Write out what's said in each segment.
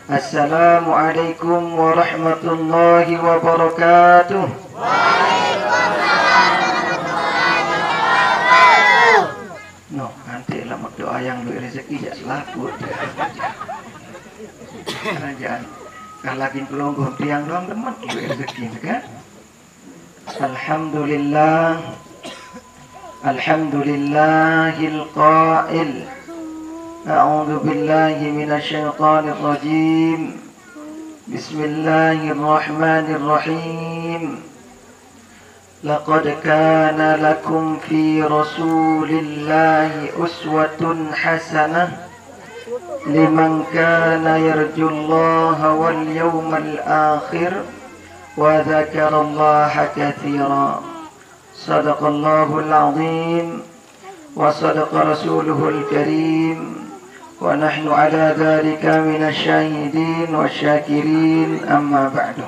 Assalamualaikum warahmatullahi wabarakatuh. No, nanti lama doa yang lu rezeki ya selaku. Kerajaan kalakin pelonggo tiang doang teman lu rezeki kan? Alhamdulillah. Alhamdulillahil qail. A'udzu billahi minasy syaithanir rajim. Bismillahirrahmanirrahim. Laqad kana lakum fi Rasulillahi uswatun hasanah liman kana yarjullaha wal yawmal akhir wa dzakarallaha katsiran. Shadaqallahul azim wa sadaqa rasuluhul karim. Wa nahnu ala dzalika minasyahidin wasyakirin, amma ba'du.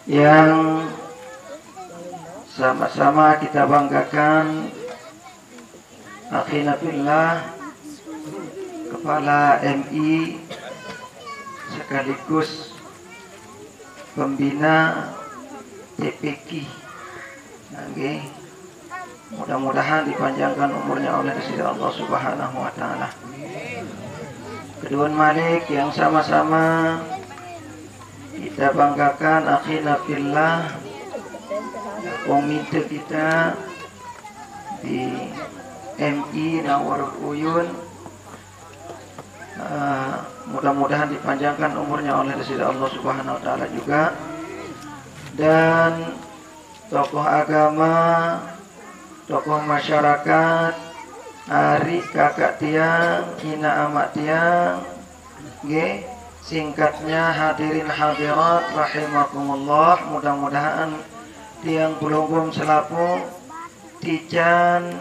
Yang sama-sama kita banggakan akhina fillah, Kepala MI sekaligus pembina TPQ. Okay. Mudah-mudahan dipanjangkan umurnya oleh Allah Subhanahu wa taala. Kedua Malik yang sama-sama kita banggakan akhina fillah, komite kita di MI Nawar Uyun, mudah-mudahan dipanjangkan umurnya oleh Allah Subhanahu wa taala juga. Dan tokoh agama, tokoh masyarakat, ari kakak tiang, ina amak tiang, singkatnya hadirin hadirat rahimakumullah. Mudah-mudahan tiang pelunggum selapu tijan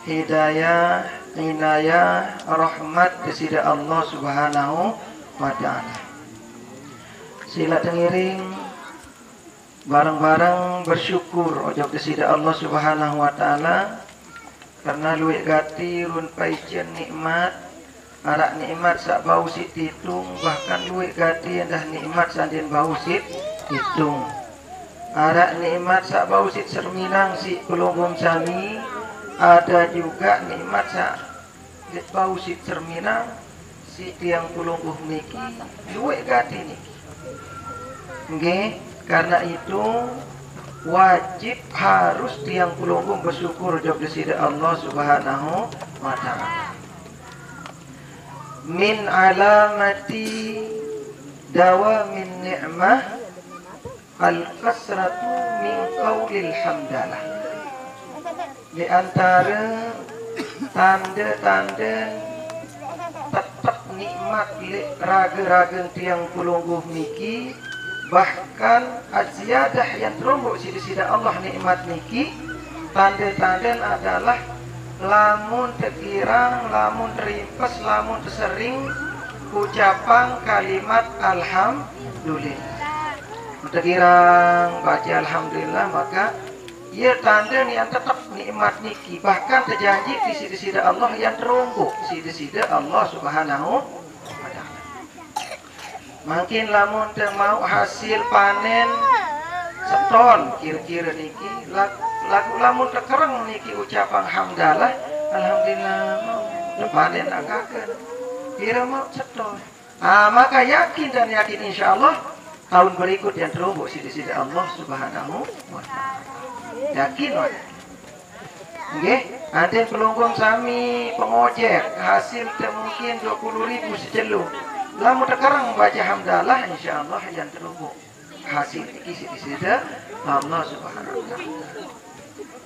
hidayah, inayah, rahmat kesida Allah Subhanahu wa taala. Sila tengiring bareng-bareng bersyukur ojo kesida Allah Subhanahu wa taala karena luwih gati run paicen nikmat arak nikmat sak bau sit hitung, bahkan luwih gati endah nikmat sandin bau sit hitung. Arak nikmat sak bau sit serminang si pelunggum sami, ada juga nikmat sak bau sit serminang si tiang pelungguh niki luwih gati niki. Nggih, karena itu wajib harus tiang pelunggum bersyukur job desida Allah Subhanahu wa taala. Min alamati dawamin ni'mah al-kasratu min qaulil hamdalah. Di antara tanda-tanda tetap nikmat raga-raga tiang pelungguh niki, bahkan aziyadah yang terombok sida-sida Allah nikmat niki, tanda-tanda adalah lamun terkirang, lamun terimpes, lamun tersering ucapan kalimat alhamdulillah. Terkirang baca alhamdulillah, maka ia tanda yang tetap nikmat niki, bahkan terjanji di sida-sida Allah yang terombok sida-sida Allah Subhanahu wa taala. Makin lamun mau hasil panen seton kira-kira niki lagu lamun terkereng niki ucapan hamdalah alhamdulillah mau panen agakan kira mau seton. Maka yakin dan yakin insyaallah tahun berikut yang terombok sida-sida Allah Subhanahu wa taala. Yakin wae. Nggih, nanti pelunggum sami pengojek hasil mungkin 20.000 sejelur. Lamun terkarang baca hamdalah insyaallah yang terombok hasil isi sida Allah Subhanahu wa taala.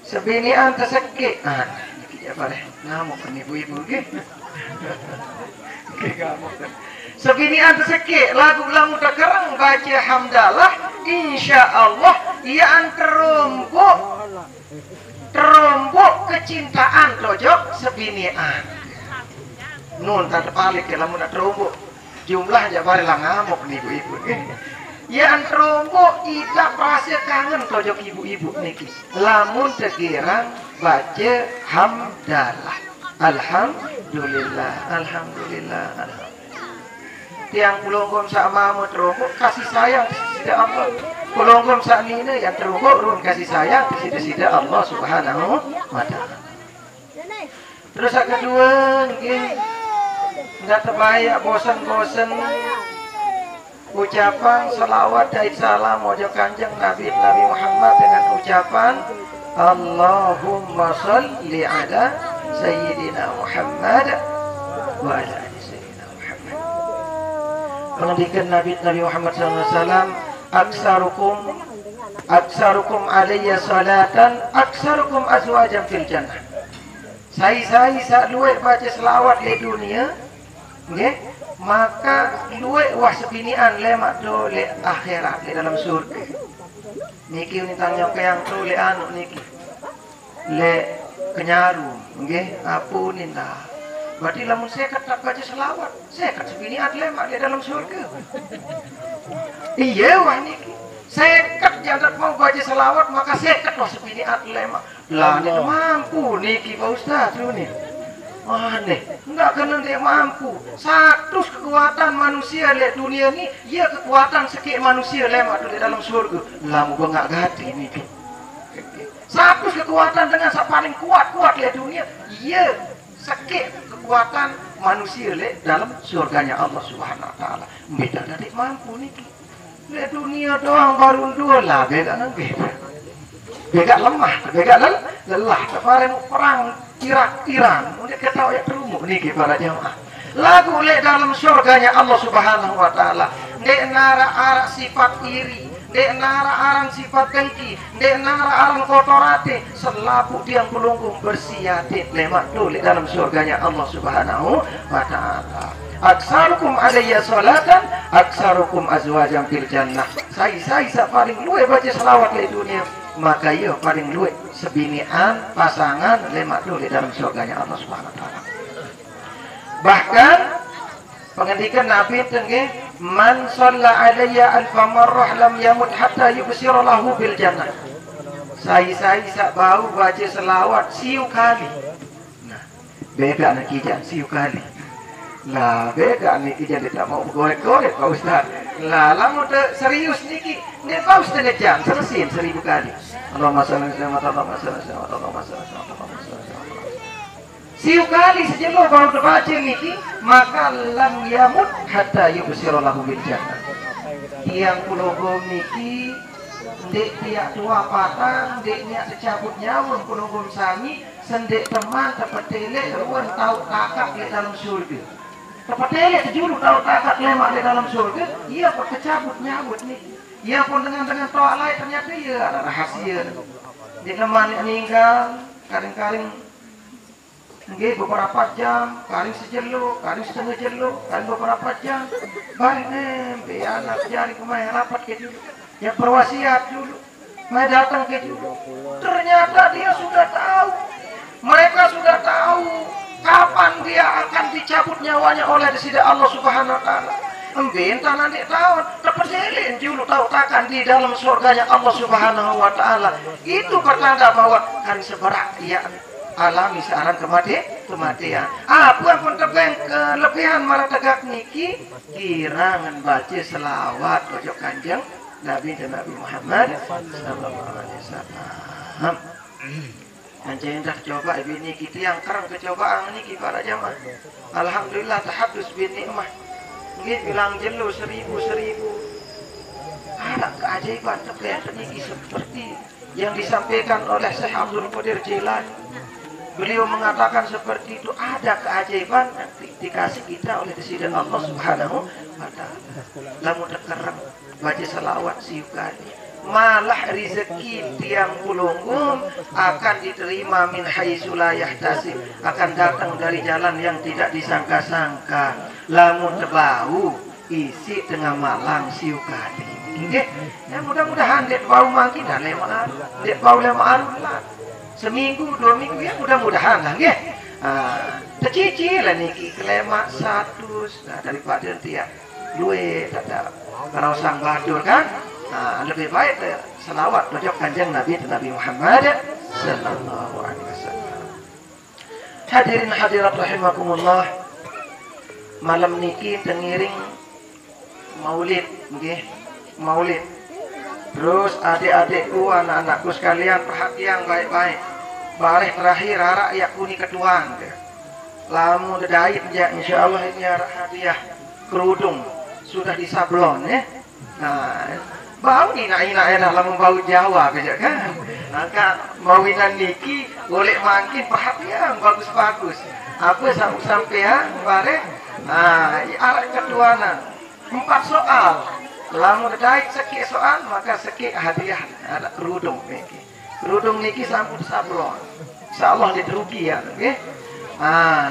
Sebinian tersekik. Niki boleh ngamuk ibu-ibu nggih. Ngamuk. Sebinian tersekik lagu lamun terkarang baca hamdalah insyaallah ia terombok kecintaan tojok sebinian. Nun tak terbalik lamun terombok jumlah jabari lah ngamuk nih ibu-ibu. Ya antrombok tidak rasa kangen tojok ibu-ibu niki. Lamun tegirang baca hamdalah. Alhamdulillah, alhamdulillah, alhamdulillah. tiang kulonggom sama mau terungkuk kasih sayang tidak Allah. Kulonggom saat ini yang terungkuk run kasih sayang tidak Allah Subhanahu wa Ta'ala. Terus yang kedua, nggak terbaik bosan-bosan ucapan salawat dan salam wajah kanjeng Nabi Muhammad dengan ucapan Allahumma sholli ala Sayyidina Muhammad wa ala ali Sayyidina Muhammad. Pengendikan Nabi Muhammad SAW, aksarukum alayya salatan aksarukum azwajan fil jannah. Saya sak luwek baca selawat di dunia, okay? Maka luwek wah sebinian lemak do le akhirat di dalam surga. Niki unitangnya ke yang tu le anu niki le kenyaru, okay? Apunin dah. Berarti lamun sekat tak baca selawat, sekat sebinian lemak di dalam surga. Iya wah niki. Sekat jangan mau baca selawat maka sekat wah sebinian lemak. Lah ini mampu niki Pak Ustaz lu nih. Aneh, enggak kena dia mampu. Satu kekuatan manusia lihat dunia ni, ia kekuatan sekik manusia lemak di dalam surga. Lah mau enggak ganti niki. Satu kekuatan dengan paling kuat lihat dunia, ia sekik kekuatan manusia lihat dalam surganya Allah Subhanahu wa Ta'ala. Beda dari mampu niki. Lihat dunia doang baru dua lah beda nang beda. Bega lemah, bega lelah. Kemarin perang Irak-Iran, udah ketahui ya terumuk nih para jamaah. Lagu le dalam surganya Allah Subhanahu wa Ta'ala. Dek nara arak sifat iri, dek nara arang sifat dengki, dek nara arang kotorate, selapu tiang pelunggung bersiatit lemak dulu dalam surganya Allah Subhanahu wa Ta'ala. Aksarukum alayya salatan, aksarukum azwajan fil jannah. Saya paling luwe baca selawat di dunia. Maka ia paling luwek sebinian pasangan lemak dulu dalam surganya Allah Subhanahu wa Ta'ala. Bahkan pengendikan Nabi tengge man shalla alayya alfa marrah lam yamut hatta yubsira lahu bil jannah. Saya sak bau baca selawat siu kali. Nah, beda nak kijan siu kali. Lah beda ni kijan tidak mau gorek-gorek Pak Ustaz. Lah lamun serius niki nek Pak Ustaz ngejam selesin 1000 kali. Allahumma shalli ala Allahumma shalli. Siu kali saja lo baru terbaca niki, maka lam yamut hatta yubsira lahu bil jannah. Tiang kulogom niki ndek tiak tua patang, ndek niak secabut nyawun kulogom sami, sendek teman tepetele ruan tahu kakak di dalam surga. Tepetele sejulu tahu kakak lemak di dalam surga, ia kecabut nyawut niki. Ia pun dengan toa lain ternyata ia ada rahasia. Di lemah meninggal, karing-karing nggih beberapa jam, karing sejeluk, karing setengah jeluk, karing beberapa jam. Baik nembe anak jari kemarin rapat ke dulu. Ya perwasiat dulu. Mai datang ke dulu. Ternyata dia sudah tahu. Mereka sudah tahu kapan dia akan dicabut nyawanya oleh disida Allah Subhanahu wa Ta'ala. Entah nanti tahun terperjelin dulu tahu takkan di dalam surganya Allah Subhanahu wa Ta'ala. Itu pertanda bahwa kan seberat dia alami searan kematian. Apa pun tebeng kelebihan marah tegak niki kirangan baca selawat ojo kanjeng Nabi dan Nabi Muhammad sallallahu alaihi wasallam. Anjing dah coba bini kita yang kerang kecobaan niki para jamaah. Alhamdulillah tahaddus bin nikmah. Nggih bilang jelo 1000. Ada keajaiban terkait niki seperti yang disampaikan oleh Syekh Abdul Qadir Jilani. Beliau mengatakan seperti itu, ada keajaiban yang dikasih kita oleh Presiden Allah Subhanahu wa Ta'ala. Lamun terkerang baca selawat siu kali. Malah rezeki tiang pulunggum akan diterima min haitsu la yahtasib, akan datang dari jalan yang tidak disangka-sangka. Lamun terbau isi tengah malang siu kali. Nggih, ya mudah-mudahan dek bau mangki dan lemaan, dek bau lemaan lah. Seminggu 2 minggu ya mudah-mudahan lah nggih. Tercicil lah niki kelemak 100 nah daripada tiap luwe tak kalau sang badur kan. Lebih baik selawat dojok kanjeng Nabi Nabi Muhammad sallallahu alaihi wasallam. Hadirin hadirat rahimakumullah. Malam niki tengiring maulid nggih, maulid. Terus adik-adikku, anak-anakku sekalian perhatian baik-baik. Bareh terakhir harap ya kuni ketuan. Lamu dedait ya insyaallah ini hadiah kerudung sudah disablon ya. Nah, bau ni nak enak lamun bau Jawa aja kan. Maka mawinan niki boleh makin perhatian bagus-bagus. Apa sampean bareh? Nah, arah ketuanan 4 soal. Lamun dedait sekik soal maka sekik hadiah ada kerudung niki. Kerudung niki sampun sablon. Insyaallah diterugi ya nggih.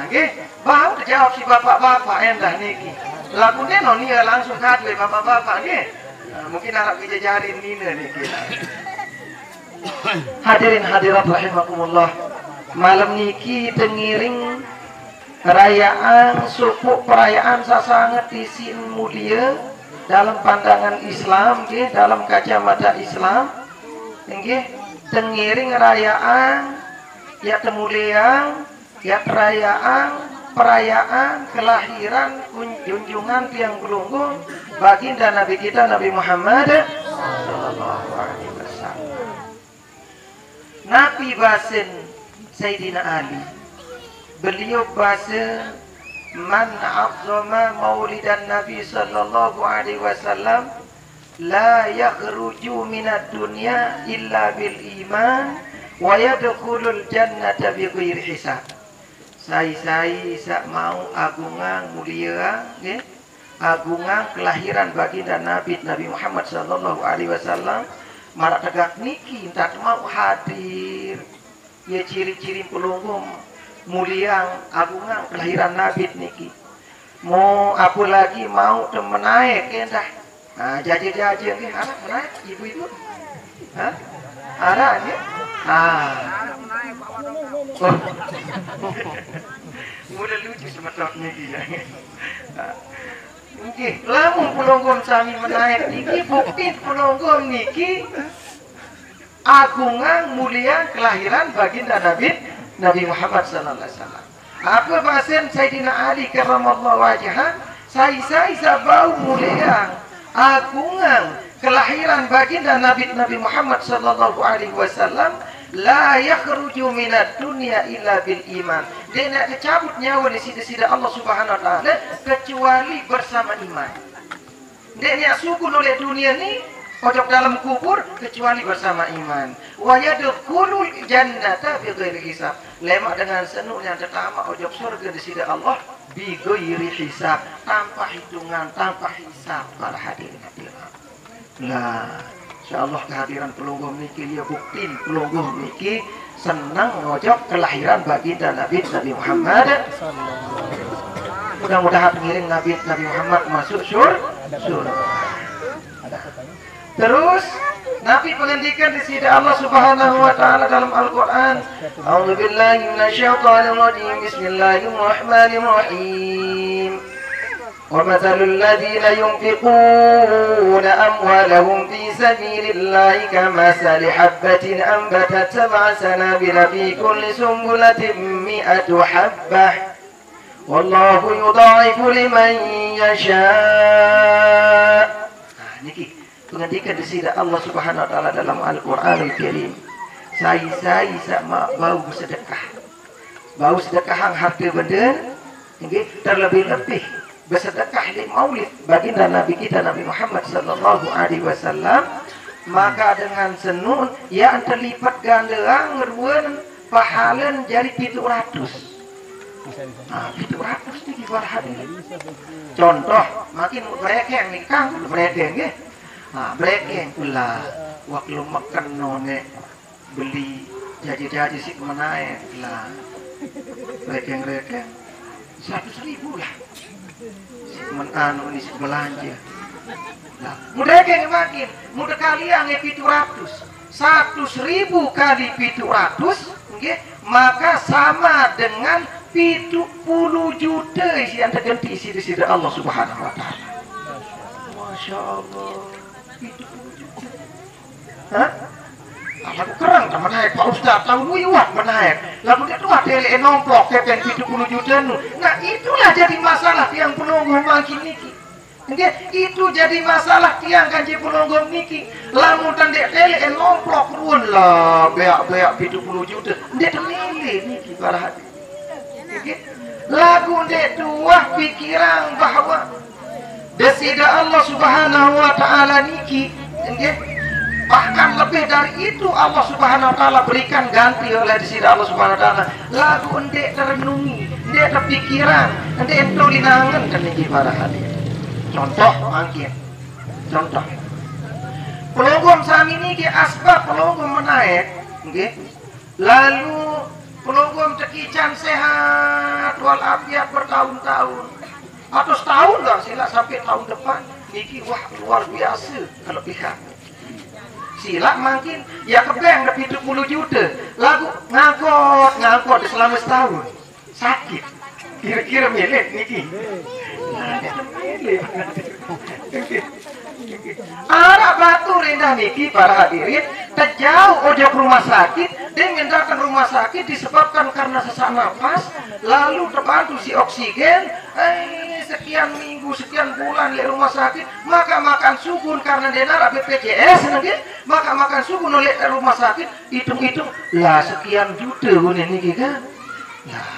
Nggih, bau dijawab si bapak-bapak endah niki. Lakunnya noni langsung kadwe bapak-bapak nggih. Mungkin harap dijajarin nina niki. Hadirin hadirat rahimakumullah. Malam niki tengiring perayaan suku perayaan sasangat isin mulia dalam pandangan Islam nggih, dalam kacamata Islam nggih. Tengiring rayaan ya kemuliaan ya perayaan kelahiran junjungan tiang pelunggu baginda Nabi kita Nabi Muhammad sallallahu alaihi wasallam. Nabi basen Sayyidina Ali, beliau bahasa man azzama maulidan Nabi sallallahu alaihi wasallam la yakhruju minad dunya illa bil iman wa yadkhulul jannata bighairi hisab. Saya sak mau agungan mulia nggih, agungan kelahiran baginda Nabi Muhammad sallallahu alaihi wasallam marak tegak niki tak mau hadir ya ciri-ciri pelunggum mulia agungan kelahiran Nabi niki. Mau apa lagi mau temen naik endah. Nah, jaji-jaji nggih anak menaik ibu-ibu. Hah? Arah nggih? Oh. Mulai lucu semetok niki ya. Nggih, lamun pelonggom sami menaik niki bukti pelonggom niki agungan mulia kelahiran baginda Nabi Muhammad sallallahu alaihi wasallam. Apa bahasan Sayyidina Ali karramallahu wajhah? Saya bau mulia agungan kelahiran baginda Nabi Muhammad sallallahu alaihi wasallam la yakhruju minad dunya illa bil iman. Dia nak dicabut nyawa di sisi Allah Subhanahu wa taala kecuali bersama iman. Dia nak sukun oleh dunia ni ojok dalam kubur kecuali bersama iman. Wa yadkhulul jannata bighairi hisab. Lemak dengan senuknya pertama ojok surga di sisi Allah bighairi hisab, tanpa hitungan, tanpa hisab para hadirin. Nah, insyaallah kehadiran pelunggum niki dia buktiin pelunggum niki senang ngojok kelahiran baginda Nabi Muhammad. Mudah-mudahan pengiring Nabi Muhammad masuk surga. Terus Nabi mengendikan di sisi Allah Subhanahu wa taala dalam Al-Qur'an, A'udzubillahi minasyaitonir rajim. Bismillahirrahmanirrahim. وَمَثَلُ الَّذِينَ يُنْفِقُونَ أَمْوَالَهُمْ فِي سَبِيلِ اللَّهِ كَمَثَلِ حَبَّةٍ أَنبَتَتْ 7 سَنَابِلَ فِي كُلِّ سُنبُلَةٍ 100 حَبَّةٍ وَاللَّهُ يُضَاعِفُ لِمَن يَشَاءُ. Niki pengendikan di sisi Allah Subhanahu wa taala dalam Al-Qur'anul Karim. Saya sama bau sedekah. Bau sedekah hang harta benda nggih terlebih-lebih bersedekah di maulid baginda Nabi kita Nabi Muhammad sallallahu alaihi wasallam, maka dengan senun yang terlipat ganda ngeruan pahalan jadi 700. Nah, 700 ni para hadirin. Contoh, makin berekeng ni kang berekeng nggih. Nah, berekeng pula waktu makan none beli jadi sik menaik lah. Berekeng 100.000 lah. Menanu ini belanja. Nah, mudah yang makin, mudah kali yang 700, 100.000 kali 700, okay? Maka sama dengan 70 juta isi yang terganti isi di sisi Allah Subhanahu wa taala. Masya Allah, 70 juta. Hah? Lalu kerang tak menaik Pak Ustaz, tahun wiwat menaik. Lalu dia tuh ada nomplok kepen 70 juta nu. Nah itulah jadi masalah yang penunggu makin niki. Itu jadi masalah tiang kanji Pulonggong niki. Lamun tandek tele nomplok ruun lah beak 70 juta. Ndek temele niki para hati. Lagu ndek tuah pikiran bahwa desida Allah Subhanahu wa taala niki, bahkan lebih dari itu Allah Subhanahu wa taala berikan ganti oleh desida Allah Subhanahu wa taala. Lagu ndek terenungi, ndek terpikiran, ndek tulinangan kan niki para hati. Contoh mungkin, contoh pelonggom sami niki asbab pelonggom menaik, lalu pelonggom tekican sehat walafiat bertahun-tahun atau setahun lah sila sampai tahun depan niki wah luar biasa kelebihan sila makin ya kebeng lebih 70 juta lagu ngangkot selama setahun sakit kira-kira milik niki arah batu rendah niki para hadirin terjauh ojok rumah sakit dan mendatang rumah sakit disebabkan karena sesak nafas lalu terbantu si oksigen sekian minggu sekian bulan di rumah sakit maka makan sugun karena denara BPJS maka makan sugun oleh rumah sakit hitung-hitung lah sekian juta ini kan lah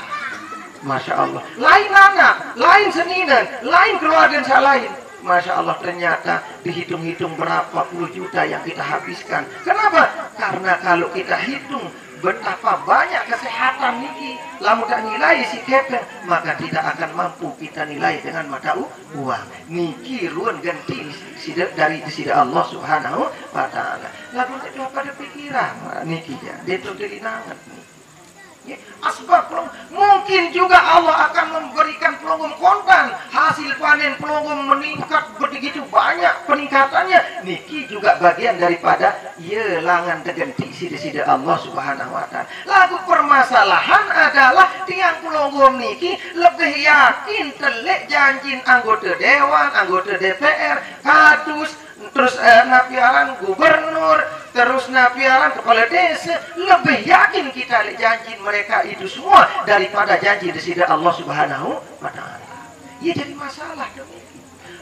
Masya Allah lain anak lain seninan lain keluarga yang lain Masya Allah ternyata dihitung-hitung berapa puluh juta yang kita habiskan. Kenapa? Karena kalau kita hitung betapa banyak kesehatan niki, lamun tak nilai si kepeng, maka tidak akan mampu kita nilai dengan mata uang. Niki ruan ganti dari sida Allah Subhanahu wa taala. Lalu itu pada pikiran niki ya, itu dilinangan. Asbab mungkin juga Allah akan memberikan pelonggom kontan hasil panen pelonggom meningkat begitu banyak peningkatannya niki juga bagian daripada langan tegenti sida-sida Allah Subhanahu wa taala. Lagu permasalahan adalah tiang pelonggom niki lebih yakin telek janjin anggota dewan, anggota DPR, kadus, terus napiaran gubernur, terus napiaran kepala desa, lebih yakin kita janji mereka itu semua daripada janji desida Allah Subhanahu wa taala. Ya jadi masalah demikian.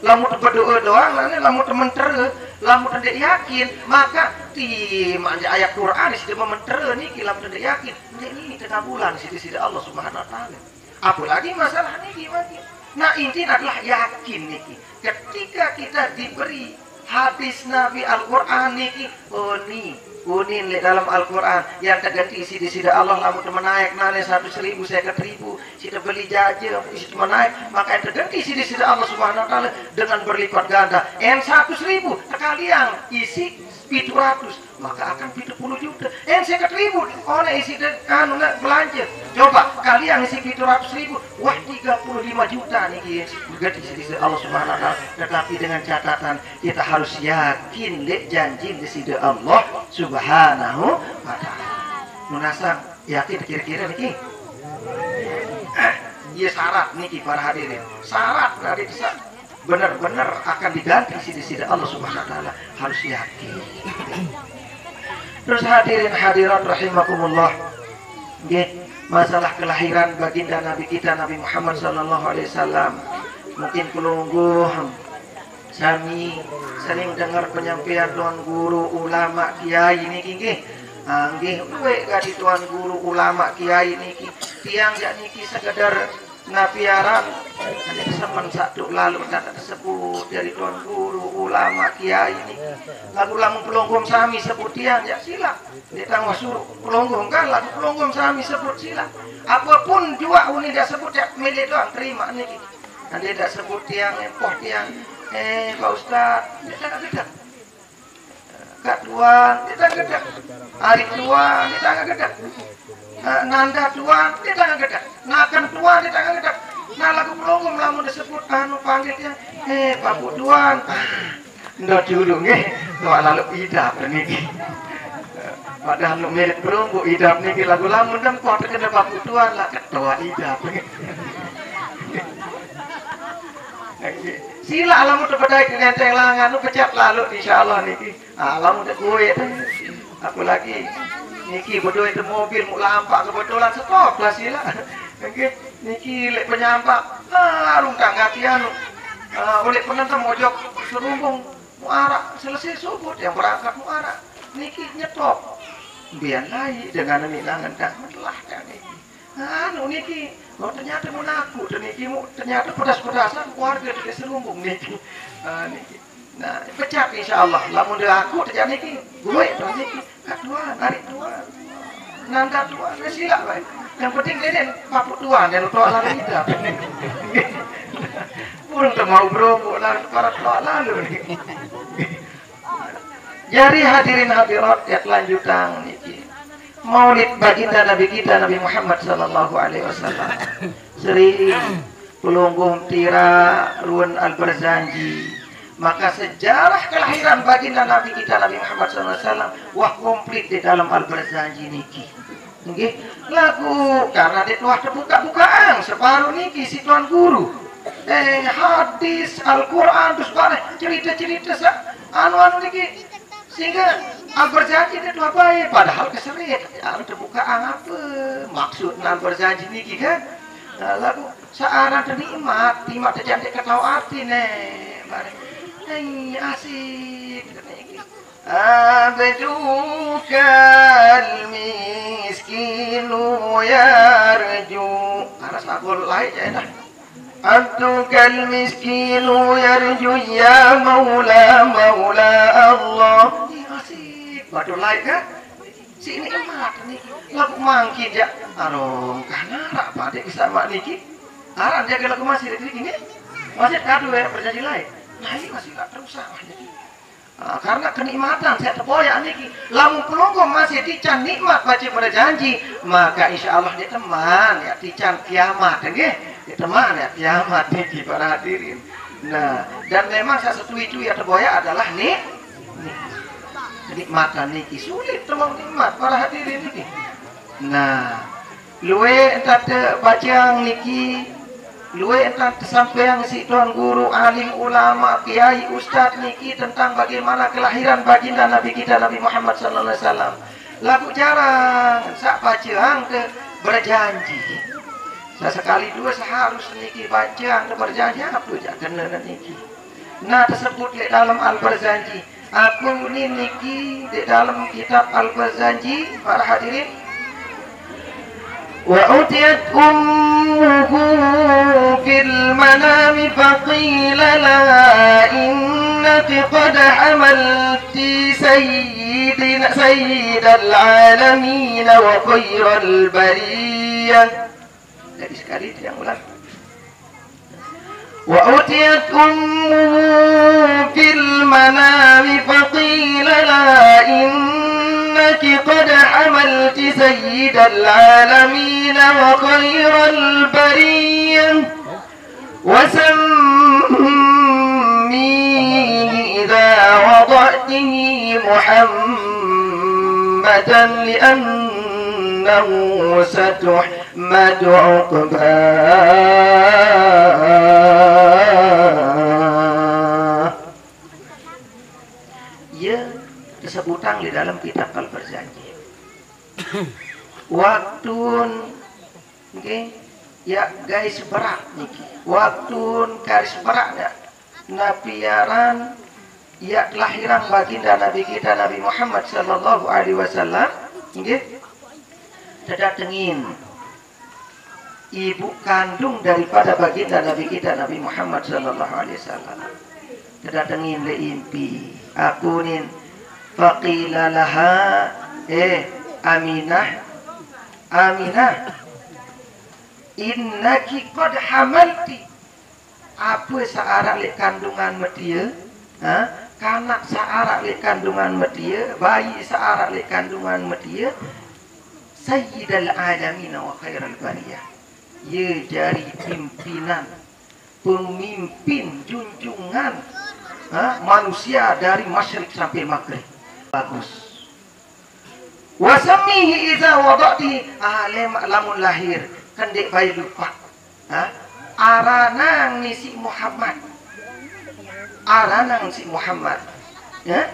Lamun berdoa doang, lamun temen tere, lamun tidak yakin, maka di ayat Quran sudah mementere niki lamun tidak yakin, ini terkabulan sida Allah Subhanahu wa taala. Apalagi masalah niki makin. Nah intinya adalah yakin niki. Ketika kita diberi hadis Nabi Al-Quran niki unin dalam Al-Quran yang terganti sida Allah lamun teman naik nane 100.000 50.000 sida beli jaja sida menaik maka yang terganti sida Allah Subhanahu wa taala dengan berlipat ganda en 100.000 sekalian isi 700 maka akan 70 juta en 50.000 oleh isi anu belanja coba kalian isi 700.000 wah 35 juta nih berganti sida Allah Subhanahu wa taala tetapi dengan catatan kita harus yakin lek janji sida Allah Subhanahu wa taala. Munasab yakin kira-kira niki. Iya syarat niki para hadirin. Syarat dari benar-benar akan diganti sida Allah Subhanahu wa taala harus yakin. Terus hadirin hadirat rahimakumullah. Masalah kelahiran baginda Nabi kita Nabi Muhammad sallallahu alaihi wasallam. Mungkin pelungguh sami sering dengar penyampaian tuan guru ulama kiai niki nggih. Nggih duwe gadi tuan guru ulama kiai niki tiang jak niki sekedar napiaran hanya semen satu lalu tak tersebut dari tuan guru ulama kiai niki. Lagu lamun pelonggom sami sebut tiang jak sila. Dia tang suruh pelonggom kan lagu pelonggom sami sebut sila. Apapun juga uni dia sebut jak milih doang terima niki. Nanti dia sebut tiang poh tiang Pak Ustaz, kita nggak gedek. Kak Tuan, kita nggak gedek. Arif Tuan, kita nggak gedek. Nanda Tuan, kita nggak gedek. Nakan Tuan, kita nggak gedek. Nah lagu pelonggom lamun disebut anu panggilnya, Pak Bu Tuan. Ndak dulu nggih, doa lalu idap niki. Padahal nu mirip pelunggu idap niki lagu lamun dan kuat kena Pak Bu Tuan lah ketua idap. Sila alamu terpedai dengan tenlangan nu pecat lalu insyaallah niki. Alamu tak gue aku lagi niki bodoh itu mobil mu lampak kebetulan stop lah sila. Niki lek penyampak arung tangga tianu. oleh penonton mojok serumbung muara selesai subuh yang berangkat muara niki nyetop biar lain dengan minangan dah melah kan niki niki ternyata menaku dan niki ternyata pedas-pedasan keluarga di serumbung niki niki nah pecah insyaallah lamun dia aku terjadi niki gue niki kedua narik dua nanda dua sila baik yang penting deden papuk dua dan tua lalu kita pun mau bro lalu para tua lalu jadi hadirin hadirat ya lanjutan niki maulid baginda Nabi kita Nabi Muhammad sallallahu alaihi wasallam sering pelunggung tira ruan al-Barzanji maka sejarah kelahiran baginda Nabi kita Nabi Muhammad sallallahu alaihi wasallam wah komplit di dalam al-Barzanji niki nggih lagu karena dia telah terbuka-bukaan separuh niki si tuan guru hadis Al-Quran terus barang cerita-cerita anu niki sehingga al-Barzanji dia telah baik padahal keserit terbukaan apa maksud al-Barzanji niki kan lagu searang ternikmat timak terjantik ketau arti nih barang asik abdukal miskinu yarju aras aku lain ya dah abdukal miskinu yarju ya maula maula Allah asik baru lain kan si ini emak nih lagu mangki ja arong karena apa dek sama niki aran jaga lagu masih di sini masih kado ya berjanji lain nah ini masih gak terusak karena kenikmatan saya terboyak niki lamun pelunggung masih tican nikmat baca berjanji maka insya Allah dia teman ya tican kiamat nggih dia teman ya kiamat niki para hadirin nah dan memang saya setuju ya terboyak adalah kenikmatan niki sulit temang nikmat para hadirin niki nah luwe entar baca niki luwe entar sampeang si tuan guru alim ulama kiai ustaz niki tentang bagaimana kelahiran baginda Nabi kita Nabi Muhammad sallallahu alaihi wasallam lagu jarang sak bacaang ke berjanji sesekali dua seharus niki bacaang ke berjanji apa aja kena niki nah tersebut di dalam al-Barzanji aku niki di dalam kitab al-Barzanji para hadirin وأتيت أمه في المنام فقيل لها إنك قد حملت سيد العالمين وخير البرية jadi sekali yang ulang وأتيت أمه في المنام فقيل لها إنك قد حملت سيد العالمين وخير البرية وسميه إذا وضعته محمدا لأنه ستحمد عقباه ya disebutkan di dalam kitab al-Barzanji waktu okay, ya guys berat niki waktu garis berat nabiaran ya kelahiran baginda Nabi kita Nabi Muhammad sallallahu alaihi wasallam nggih terdatengin ibu kandung daripada baginda Nabi kita Nabi Muhammad sallallahu alaihi wasallam terdatengin le impi akunin faqila laha Aminah innaki qad hamalti apa searah le kandungan media kanak searah le kandungan media bayi searah le kandungan media sayyidal alamin wa khairal bariyah ye jari pimpinan pemimpin junjungan manusia dari masyrik sampai maghrib bagus wasamihi iza wadati lamun lahir kendek bayi lupa aranang si Muhammad ya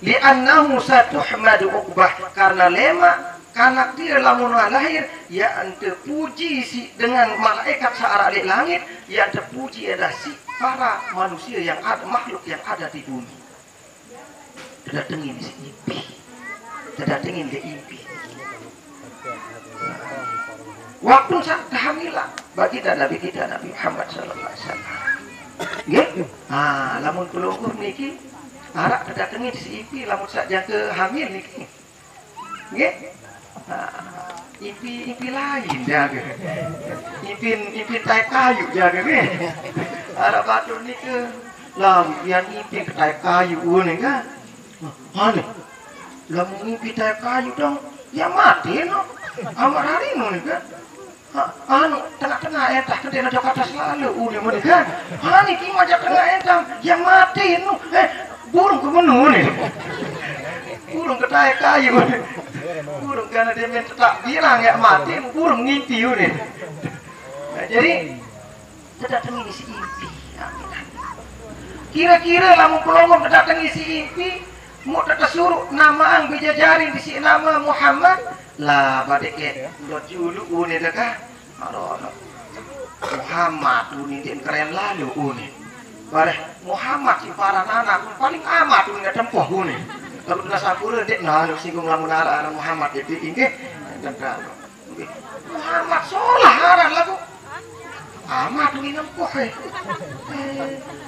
li'annahu satuhmadu uqbah karena lema kanak dia lamun lahir ya ante puji si dengan malaikat searah di langit ya ante puji ada si para manusia yang ada, makhluk yang ada di bumi. Terdatengin si impi, terdatengin ke impi. Waktu saat kehamilan bagi Nabi kita Nabi Muhammad sallallahu alaihi wasallam. Nggih? Lamun kulungkur niki arak terdatengin si impi lamun saat jaga hamil niki. Nggih? Impi lain jaga. Impi tai kayu jaga nggih. Arak batur niki lam yang impi tai kayu ni kan. Mana? Lamun impi tai kayu dong, ya mati no. Amar hari no nih kan. Tengah-tengah entah kedena Jakarta selalu uni mana kan. Niki majak tengah entah yang mati no. Burung ke menu nih. Burung ke tai kayu. Burung karena dia tak bilang ya mati, burung ngimpi nih. Nah, jadi terdatang ini si impi. Kira-kira lamun pelongong terdatang si impi, mau tersuruh nama ang bijajarin di si nama Muhammad. Lah badek ke dot julu uni dekah Muhammad uni dia keren lalu uni bareh Muhammad si para anak paling amat uni tempoh uni kalau kena sapura dek lalu singgung lamun arah Muhammad jadi inggih dan Muhammad solah aran lagu amat uni nempoh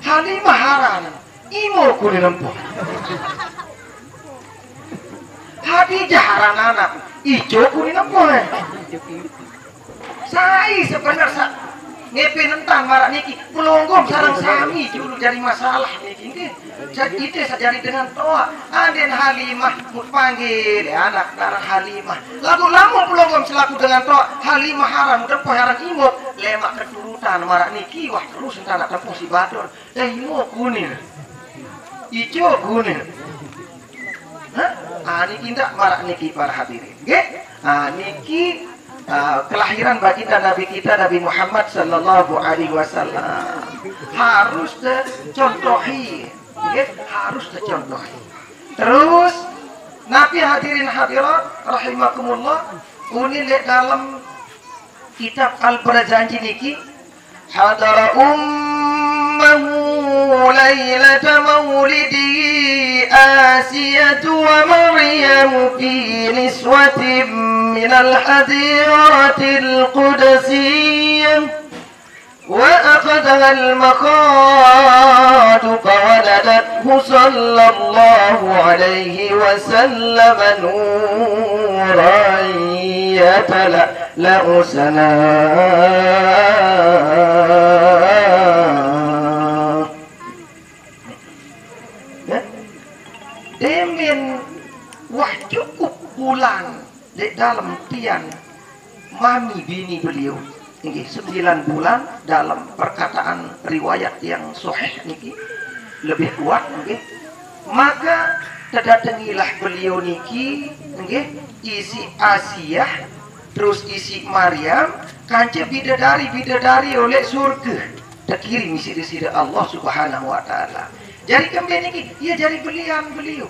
Halimah aran imo kuni nempoh Hadijah aran anak ijo kuni nempoh saya sebenarnya ngepe nentang marak niki pelonggong sarang sami dulu jadi masalah niki jadi itu sajari dengan toa aden Halimah mut panggil anak darah Halimah lagu lamun pelonggong selaku dengan toa Halimah haram depoh haram imut lemak keturutan marak niki wah terus entar nak tempuh si bador imo kuning ijo kuning niki ndak marak niki para hadirin nggih niki kelahiran baginda Nabi kita Nabi Muhammad sallallahu alaihi wasallam harus dicontohi, harus dicontohi. Terus Nabi hadirin hadirat rahimakumullah uni lihat dalam kitab Al-Barzanji niki hadara ummahu lailata maulidi Asiyatu wa Maryam fi niswatin من الحديرة القدسية وأخذها المخاض فولدته صلى الله عليه وسلم نورا يتلألأ سناه Demin wah cukup bulan di dalam tiang mami bini beliau ini 9 bulan dalam perkataan riwayat yang sahih niki lebih kuat nggih maka terdatangilah beliau niki nggih isi Asiyah terus isi Maryam kance bidadari oleh surga terkirim isi Allah Subhanahu wa taala jadi kembali niki ia jadi belian beliau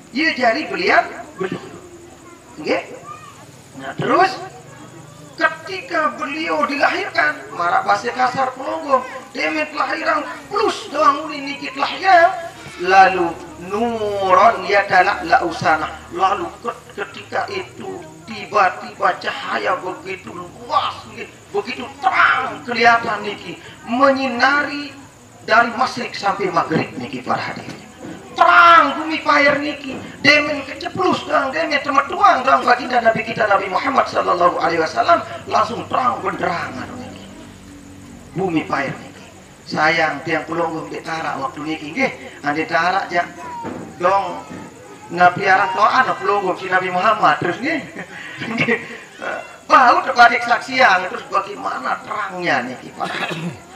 ia jadi belian beliau. Okay? Nah terus ketika beliau dilahirkan marak bahasa kasar pelonggong demet lahiran plus doang uni nikit lahir lalu nuron ya dalak lausana lalu ketika itu tiba-tiba cahaya begitu luas begitu terang kelihatan niki menyinari dari masyrik sampai maghrib niki para hadirin terang bumi pair niki demen keceplus dong demen temetuang dong baginda Nabi kita Nabi Muhammad sallallahu alaihi wasallam langsung terang benderangan niki bumi pair niki sayang tiang pelonggong ditara waktu niki nggih ande tara aja dong ngapiaran toa anak pelonggong si Nabi Muhammad terus nggih bau terbadik saksian terus bagaimana terangnya niki pada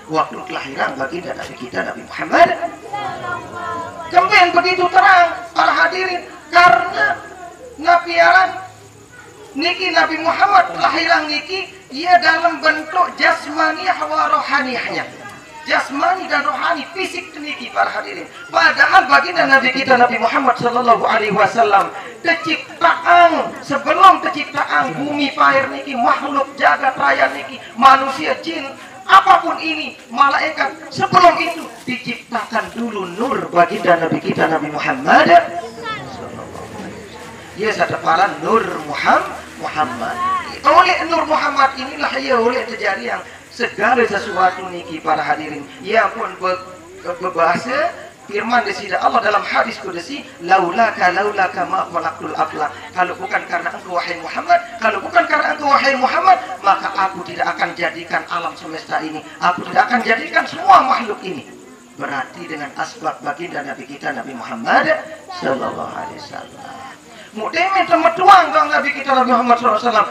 waktu kelahiran baginda Nabi kita Nabi Muhammad kemudian begitu terang para hadirin karena nabiaran niki Nabi Muhammad kelahiran niki ia dalam bentuk jasmaniah wa rohaniyahnya jasmani dan rohani fisik niki para hadirin padahal baginda Nabi kita Nabi Muhammad sallallahu alaihi wasallam keciptaan sebelum keciptaan bumi pair niki makhluk jagat raya niki manusia jin apapun ini malaikat sebelum itu diciptakan dulu nur baginda Nabi kita Nabi Muhammad. Ya sadaparan nur Muhammad. Oleh nur Muhammad inilah ya oleh terjadi yang segala sesuatu niki para hadirin. Ya pun berbahasa firman disida Allah dalam hadis kudusi, laulaka ma khalaqtul aflaq. Kalau bukan karena engkau wahai Muhammad, kalau bukan karena engkau wahai Muhammad, maka aku tidak akan jadikan alam semesta ini, aku tidak akan jadikan semua makhluk ini. Berarti dengan asbab baginda Nabi kita Nabi Muhammad sallallahu alaihi wasallam. Mudemin temat tuang kang Nabi kita Nabi Muhammad sallallahu alaihi wasallam.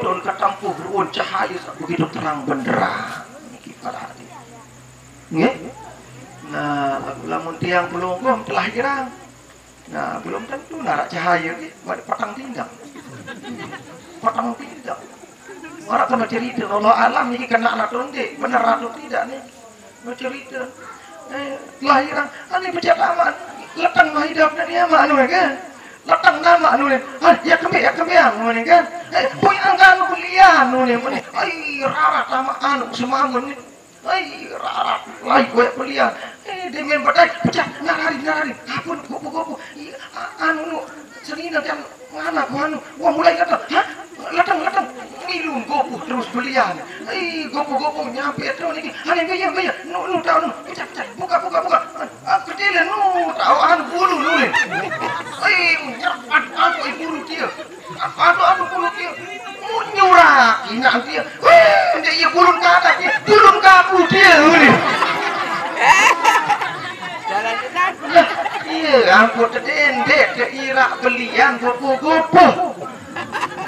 Tuh ketampuh ruun cahaya begitu terang benderang niki para hadirin. Nggih. Nah, lamun tiang pelungkum telah girang. Nah, belum tentu narak cahaya ni, patang tindak. Patang tindak. Orang kena cerita, Allah alam ni kena anak tonde, benar atau tidak ni? Bercerita. Kelahiran, ani percakapan, letang mahidap dan dia mak kan? Letang nama ni, ya kami yang ni kan? Punya angkat kuliah ni, rarat sama anu semamun ni. Rarat, gue kuliah. Dengan badai pecah nararin apun gopo anu serina kan mana wah mulai datang latang milun gopo terus belian gopo nyampe terus niki gaya nu tahu nu pecah buka kecil nu tahu anu bulu nu nyerapat aku bulu dia anu bulu dia nyurak nanti dia bulun kata dia bulun kaku dia iya, aku terdendek ke irak belian gopo-gopo.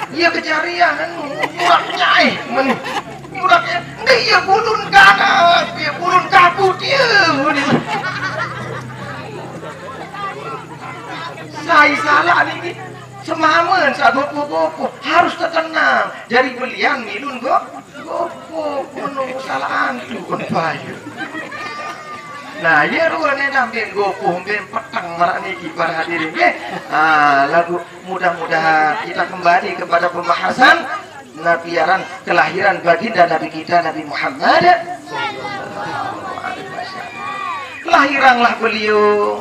Iya kejarian, muraknya muraknya, dia bulun kanak, dia bulun kaku dia. Saya salah ini, semamen saat gopo-gopo harus tenang. Jadi belian milun gopo, menunggu salah antu pun bayar. Nah, ya ruang yang ambil gopoh, ambil petang marak niki para hadirin. Lagu mudah-mudahan kita kembali kepada pembahasan nabiaran kelahiran baginda Nabi kita Nabi Muhammad. Kelahiranlah beliau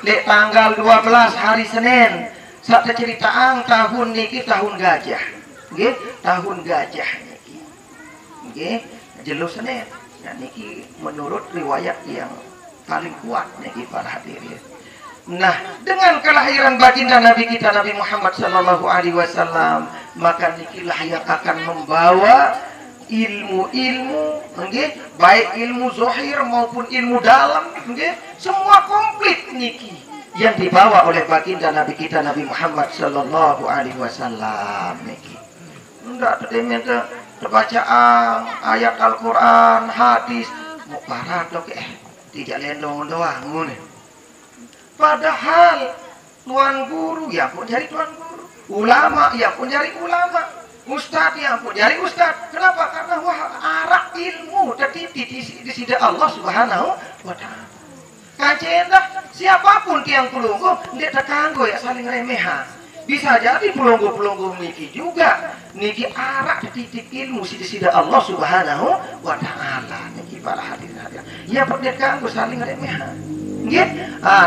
di tanggal 12 hari Senin. Saat ceritaan tahun niki tahun gajah, nggih, tahun gajah niki, nggih, jelo Senin. Nah, niki menurut riwayat yang paling kuat niki para hadirin. Nah, dengan kelahiran baginda Nabi kita Nabi Muhammad sallallahu alaihi wasallam, maka nikilah yang akan membawa ilmu-ilmu, nggih, baik ilmu zahir maupun ilmu dalam, nggih, semua komplit niki yang dibawa oleh baginda Nabi kita Nabi Muhammad sallallahu alaihi wasallam niki. Ndak terdemen terbacaan ayat Al-Qur'an, hadis, mau parah dok tidak lendong doang ngene. Padahal tuan guru ya pun jadi tuan guru, ulama ya pun jadi ulama, ustaz ya pun jadi ustaz. Kenapa? Karena wah arak ilmu tertiti di sida Allah Subhanahu wa taala. Kajendak siapapun tiang pelunggu dia terkanggo ya saling remehan. Bisa jadi pelunggu-pelunggu niki juga niki arak titik ilmu sida Allah Subhanahu wa taala niki para hadirin. Ya pernikahan saling remehan. Nggih.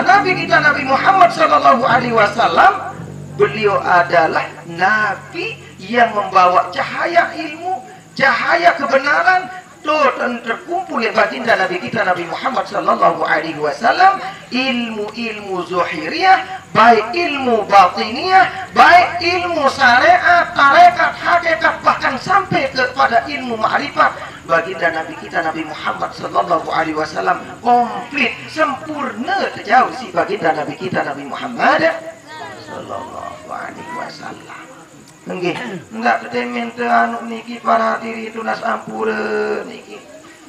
Nabi kita Nabi Muhammad sallallahu alaihi wasallam beliau adalah nabi yang membawa cahaya ilmu, cahaya kebenaran dan terkumpul yang baginda Nabi kita Nabi Muhammad sallallahu alaihi wasallam ilmu-ilmu zahiriyah, baik ilmu batiniyah, baik ilmu syariat, tarekat, hakikat, bahkan sampai kepada ilmu ma'rifat. Baginda Nabi kita Nabi Muhammad sallallahu alaihi wasallam komplit sempurna terjauh si baginda Nabi kita Nabi Muhammad sallallahu alaihi wasallam. Nggih, ndak demen teu anu niki para hadirin tunas ampura niki.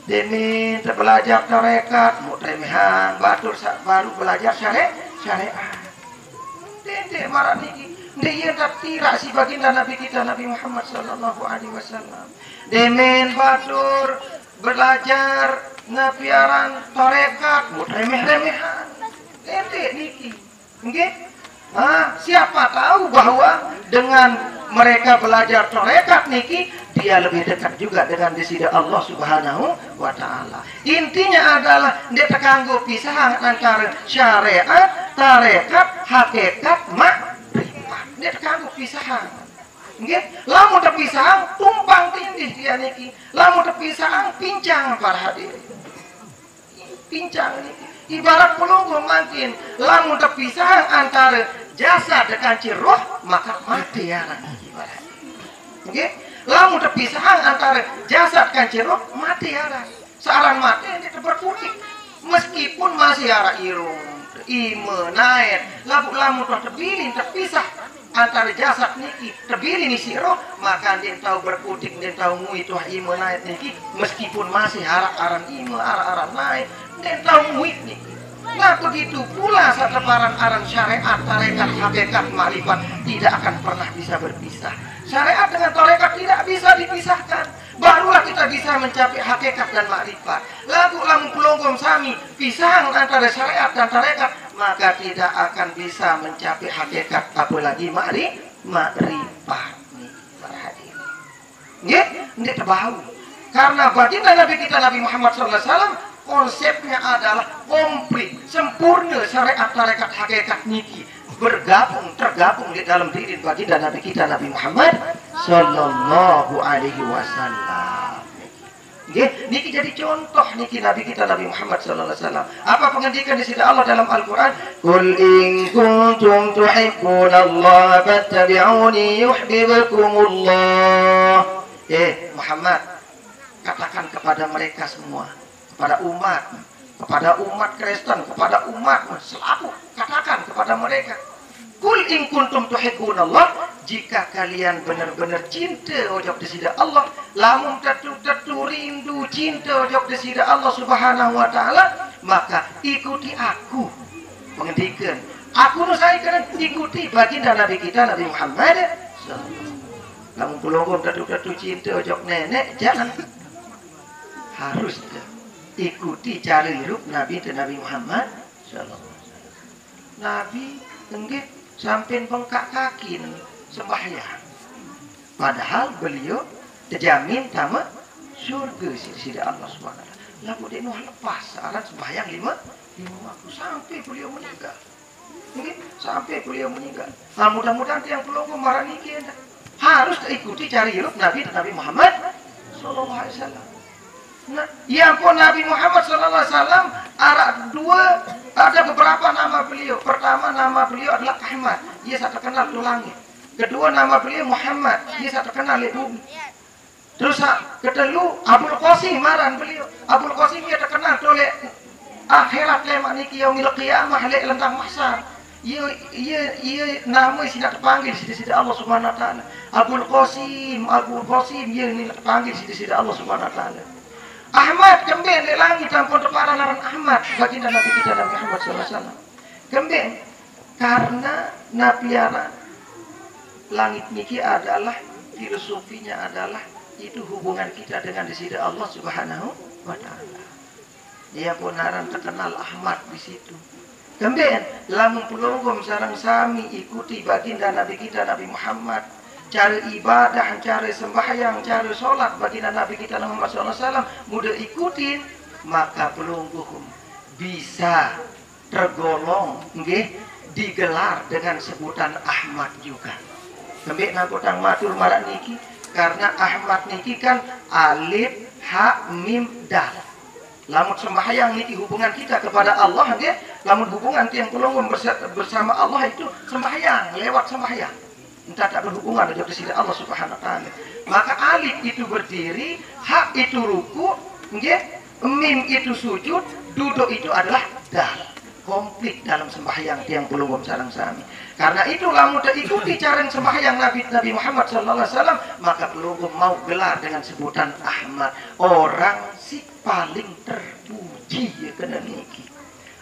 Demen teu belajar tarekat, mu remehan batur baru belajar syariat. Dende marah niki. Dia tak tira si baginda Nabi kita Nabi Muhammad sallallahu alaihi wasallam. Demen batur belajar nabiaran tarekat, mu remeh-remehan. Dende niki. Nggih? Siapa tahu bahwa dengan mereka belajar tarekat niki dia lebih dekat juga dengan disida Allah Subhanahu wa Ta'ala. Intinya adalah dia terganggu pisahan antara syariat, tarekat, hakikat, makrifat. Dia terganggu pisahan. Nggih, lamun terpisahan tumpang tindih dia niki. Lamun terpisahan pincang para hadirin. Pincang niki. Ibarat pelunggu makin lamun terpisahan antara jasad dengan roh maka mati ya ibarat. Nggih, lamun terpisahan antara jasad dengan roh mati ya. Seorang mati ini berkutik meskipun masih ada irung, ime, naik, lamun terpilih terpisah antara jasad niki terpilih ni si roh maka dia tahu berkutik dia tahu ngui tuh ime naik niki meskipun masih aran ime aran naik dia tahu ngui niki. Nah begitu pula seteparan aran syariat, tarekat, hakikat, makrifat tidak akan pernah bisa berpisah. Syariat dengan tarekat tidak bisa dipisahkan. Barulah kita bisa mencapai hakikat dan makrifat. Lalu lamun pelonggom sami pisahan antara syariat dan tarekat maka tidak akan bisa mencapai hakikat apalagi makrifat. Para hadirin. Nggih, ini terbau. Karena baginda Nabi kita Nabi Muhammad SAW konsepnya adalah komplit, sempurna syariat, tarekat, hakikat niki tergabung di dalam diri baginda Nabi kita Nabi Muhammad Sallallahu Alaihi Wasallam. Niki jadi contoh niki Nabi kita Nabi Muhammad Sallallahu Alaihi Wasallam. Apa pengendikan di sini Allah dalam Al-Quran? Qul in kuntum tuhibbunallaha fattabi'uni yuhibbukumullah. Muhammad, katakan kepada mereka semua, kepada umat Kristen, kepada umat selaku katakan kepada mereka, kul in kuntum tuhibbunallah, jika kalian benar-benar cinta ojok disida Allah, lamun tetu rindu cinta ojok disida Allah Subhanahu wa Ta'ala, maka ikuti aku. Menghentikan aku nu saya kena ikuti baginda Nabi kita Nabi Muhammad. Lamun pelonggom tetu cinta ojok nenek, jangan, harus ikuti cara hidup Nabi dan Nabi Muhammad Sallallahu Alaihi Wasallam. Nabi enggak sampai bengkak kaki sembahyang. Padahal beliau terjamin sama surga sisi Allah Subhanahu wa Ta'ala. Lalu dia nuh lepas saran sembahyang lima waktu sampai beliau meninggal. Mungkin sampai beliau meninggal. Nah, mudah-mudahan yang pelonggom marah niki harus ikuti cara hidup Nabi dan Nabi Muhammad Sallallahu Alaihi Wasallam. Nah, ya pun Nabi Muhammad SAW ada beberapa nama beliau. Pertama nama beliau adalah Ahmad, dia saya terkenal di langit. Kedua nama beliau Muhammad, dia saya terkenal di bumi. Terus kedua Abul Qasim maran beliau. Abul Qasim dia terkenal oleh akhirat lemak niki yaumil qiyamah le lentang mahsyar. Ia nama sih terpanggil sisi Allah Subhanahu wa Ta'ala. Abul Qasim ia ini terpanggil sisi Allah Subhanahu wa Ta'ala. Ahmad kembali di langit tanpa terparah laran Ahmad baginda Nabi kita Nabi Muhammad SAW. Kembali karena nabiara langit niki adalah filosofinya adalah itu hubungan kita dengan disida Allah Subhanahu wa Ta'ala. Dia ponaran terkenal Ahmad di situ. Kembali lamun pelonggom sarang sami ikuti baginda Nabi kita Nabi Muhammad. Cara ibadah, cara sembahyang, cara sholat baginda Nabi kita Muhammad SAW mudah ikutin, maka pelungguhum bisa tergolong digelar dengan sebutan Ahmad juga. Kembali nakutang matur marak niki karena Ahmad niki kan alif ha mim dal. Lamun sembahyang niki hubungan kita kepada Allah lamun hubungan yang pelunggum bersama Allah itu sembahyang lewat sembahyang. Entah tak berhubungan dengan disini Allah Subhanahu wa Ta'ala. Maka alif itu berdiri, hak itu ruku, mim itu sujud, duduk itu adalah dal. Komplit dalam sembahyang tiang pelunggum sarang sami. Karena itu lamun ikuti cara sembahyang Nabi Muhammad Sallallahu Alaihi Wasallam, maka pelunggum mau gelar dengan sebutan Ahmad, orang si paling terpuji ya kena niki.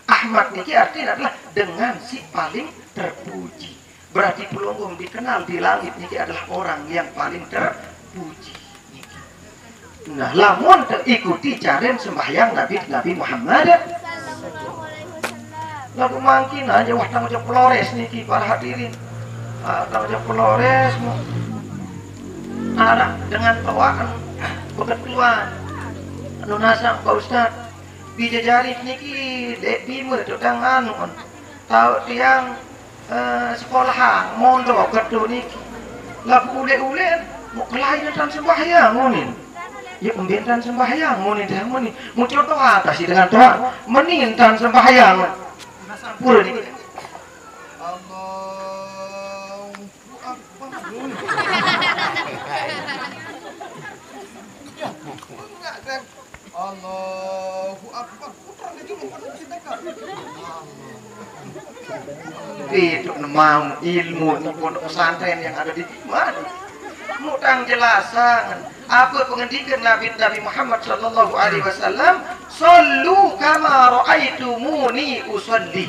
Ahmad niki artinya adalah dengan si paling terpuji. Berarti pelunggum dikenal di langit ini adalah orang yang paling terpuji. Nah, lamun ikuti cara sembahyang Nabi Muhammad. Lalu mungkin aja wah tanggung jawab Flores niki para hadirin. Tanggung jawab Flores arah dengan tawaan bukan keluar anu nasang Pak Ustad bijajari niki dek bima tudang anu tahu tiang sekolahan mondok ketu niki lagu ule-ule mau kelahiran dan sembahyang ngunin ya pembentan sembahyang ngunin dah ngunin mau contoh atas dengan Tuhan menintan sembahyang pura niki Allahu Akbar. Putar lagi pada kita kan. Itu mau ilmu di pondok pesantren yang ada di mana? Mutang jelasan apa pengendikan Nabi Muhammad sallallahu alaihi wasallam, "Shallu kama ra'aitumuni usolli."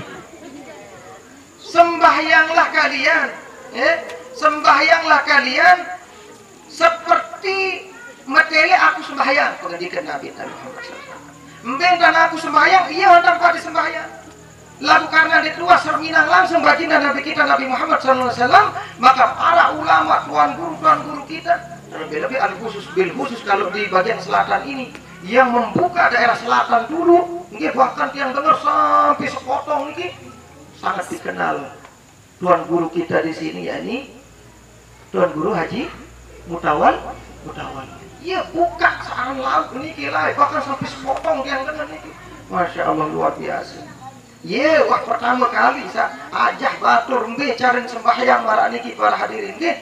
Sembahyanglah kalian, sembahyanglah kalian seperti materi aku sembahyang, pengendikan Nabi Muhammad SAW. Dan aku sembahyang, ia hendak pada sembahyang. Lalu karena dituas serminang langsung baginda Nabi kita Nabi Muhammad SAW, maka para ulama, tuan guru kita, terlebih-lebih bil khusus kalau di bagian selatan ini, yang membuka daerah selatan dulu, bahkan yang dengar sampai sepotong ini, sangat dikenal tuan guru kita di sini, yakni tuan guru Haji Mutawal. Iya buka searang laut niki lah, bahkan sampai sepotong yang dengan niki. Masya Allah luar biasa. Iya, wah pertama kali saya ajak batur mbe cari sembahyang marah niki para hadirin niki.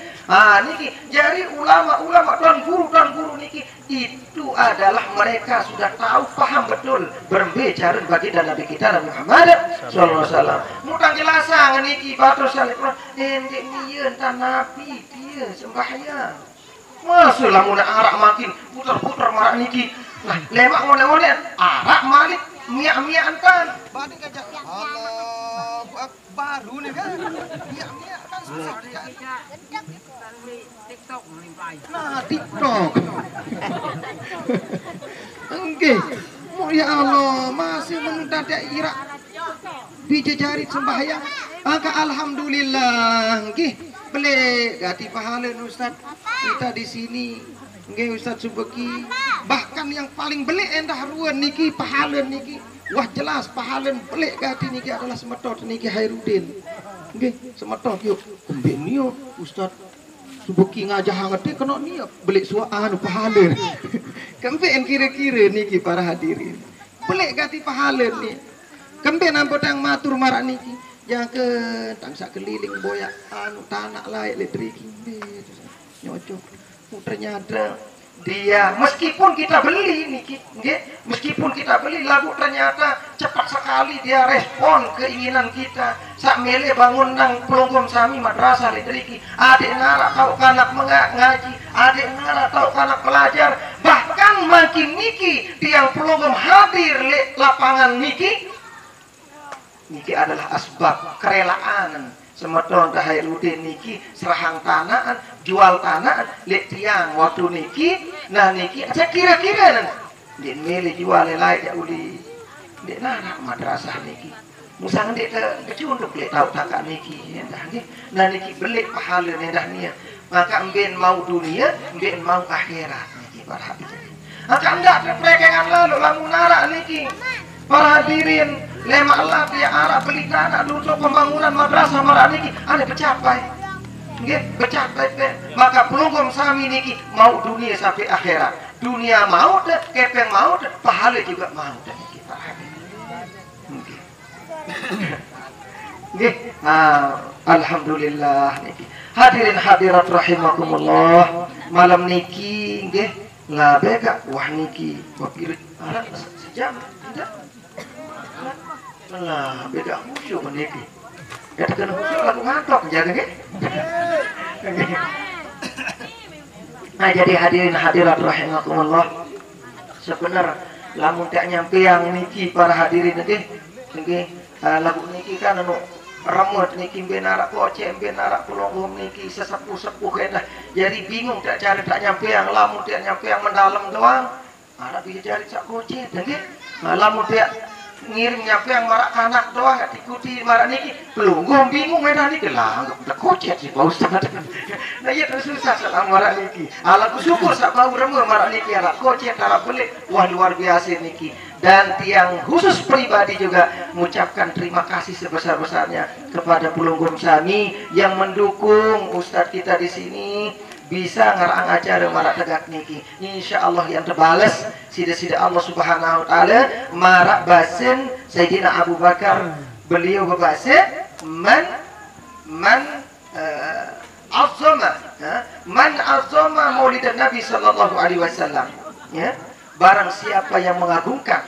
Niki jadi ulama-ulama dan guru niki itu adalah mereka sudah tahu paham betul bermbe cari baginda Nabi kita Nabi Muhammad sallallahu alaihi wasallam. Mutang jelasan niki batur salih ente niyeun tan nabi dia sembahyang. Masalah muna arak makin putar-putar marak niki. Nah, lemak ngone-ngone arak malik miak-miakan kan. Bading aja. Allahu Akbar nih kan. Miak-miak kan susah dia. TikTok melimpai. Nah, TikTok. Enggak. Ya Allah, masih mendadak irak bijajari sembahyang. Angka alhamdulillah. Nggih. Beli gati pahala Ustaz kita di sini nggih Ustaz Subeki, bahkan yang paling beli endah ruan niki pahala niki wah jelas pahala beli gati niki adalah semetot niki Hairudin nggih semetot yuk kembali niyo Ustaz Subeki ngajah ngerti kena niyo beli suaan pahala kembali kira-kira niki para hadirin beli gati pahala nih kembali nampak yang matur marak niki yang ke tangsa keliling boyak anu tanah layak letriking nyocok ternyata dia meskipun kita beli niki meskipun kita beli lagu ternyata cepat sekali dia respon keinginan kita sak mele bangun nang pelonggom sami madrasah letriki adik nara tahu kanak ngaji adik nara tahu kanak pelajar bahkan makin niki tiang pelonggom hadir le lapangan niki adalah asbab kerelaan semeton Hairudin niki serahang tanah jual tanah lek tiang waktu niki nah niki saya kira-kira dia milih jual lain ya uli dia nana madrasah niki musang dia kecunduk lek tahu takak niki nah niki beli pahala nendah nia maka emben mau dunia emben mau akhirat niki para hadirin maka enggak perpegangan lalu lamun nara niki para hadirin lema Allah dia arah beli tanah untuk pembangunan madrasah marah niki ada pecapai nggih pecapai maka pelunggum sami niki mau dunia sampai akhirat dunia mau deh kepeng mau deh pahala juga mau deh niki para hadirin nggih alhamdulillah niki hadirin hadirat rahimakumullah malam niki nggih ngabe gak wah niki wapirit sejam tidak lah beda khusyuk meniki katakan khusyuk lagu ngantok jaga ke nah jadi hadirin hadirat rahimakumullah sebenar lamun tak nyampe yang niki para hadirin niki lagu niki kan anu remut niki benarak koce benarak pelonggom niki sesepuh kena jadi bingung tak cari tak nyampe yang lamun tak nyampe yang mendalam doang ada bisa cari sak koce niki lamun tak ngiring nyampe yang marak anak doang nggak ikuti marak niki pelungguh bingung medan niki lah nggak kocet sih Pak Ustaz. Nah iya terus susah salah marak niki ala syukur sak bau remur marak niki ala kocet ala pelik wah luar biasa niki. Dan tiang khusus pribadi juga mengucapkan terima kasih sebesar-besarnya kepada Pelunggung Sami yang mendukung Ustadz kita di sini bisa ngarang acara marak tegak niki. Insya Allah yang terbalas sida-sida Allah Subhanahu wa taala marak basen Sayyidina Abu Bakar beliau berbahasa man azama maulidan Nabi sallallahu alaihi wasallam ya. Barang siapa yang mengagungkan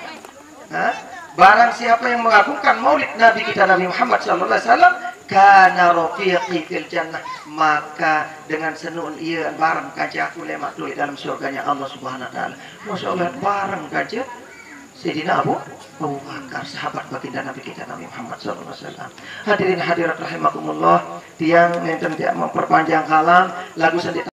barang siapa yang mengagungkan maulid Nabi kita Nabi Muhammad sallallahu alaihi wasallam kana rafiqi fil jannah, maka dengan senun ia bareng kaja aku lemak tulis dalam surganya Allah Subhanahu wa taala. Masyaallah bareng kaja Sayyidina Abu Bakar sahabat baginda Nabi kita Nabi Muhammad sallallahu alaihi wasallam. Hadirin hadirat rahimakumullah, tiang yang tidak memperpanjang kalam lagu sendiri